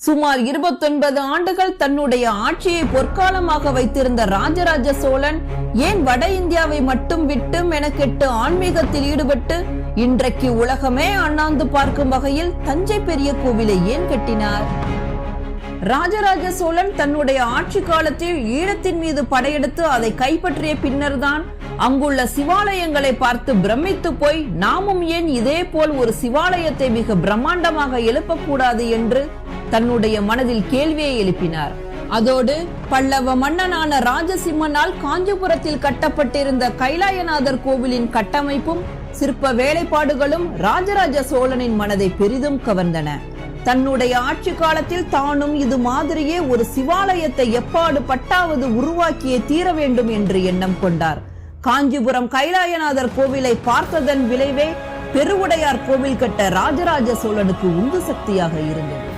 சுமார் 29 ஆண்டுகள் தன்னுடைய ஆட்சியை பொற்காலமாக வைத்திருந்த ராஜராஜ சோழன் ஏன் வட இந்தியாவை மட்டும் விட்டு மெனக்கெட்டு ஆன்மீகத்தில் ஈடுபட்டு இன்றைக்கு உலகமே அண்ணாந்து பார்க்கும் வகையில் தஞ்சை பெரிய கோவிலை ஏன் கட்டினார்? ராஜராஜ சோழன் தன்னுடைய ஆட்சி காலத்தில் ஈழத்தின் மீது படையெடுத்து அதை கைப்பற்றிய பின்னர்தான் அங்குள்ள சிவாலயங்களை பார்த்து பிரமித்து போய் நாமும் ஏன் இதே போல் ஒரு சிவாலயத்தை மிக பிரம்மாண்டமாக எழுப்பக்கூடாது என்று தன்னுடைய மனதில் கேள்வியை எழுப்பினார். அதோடு பல்லவ மன்னனான ராஜசிம்மனால் காஞ்சிபுரத்தில் கட்டப்பட்டிருந்த கைலாயநாதர் கோவிலின் கட்டமைப்பும் சிற்ப வேலைப்பாடுகளும் ராஜராஜ சோழனின் மனதை பெரிதும் கவர்ந்தன. தன்னுடைய ஆட்சி காலத்தில் தானும் இது மாதிரியே ஒரு சிவாலயத்தை எப்பாடு பட்டாவது உருவாக்கியே தீர வேண்டும் என்று எண்ணம் கொண்டார். காஞ்சிபுரம் கைலாயநாதர் கோவிலை பார்த்ததன் விளைவே பெருவுடையார் கோவில் கட்ட ராஜராஜ சோழனுக்கு உந்து சக்தியாக இருந்தது.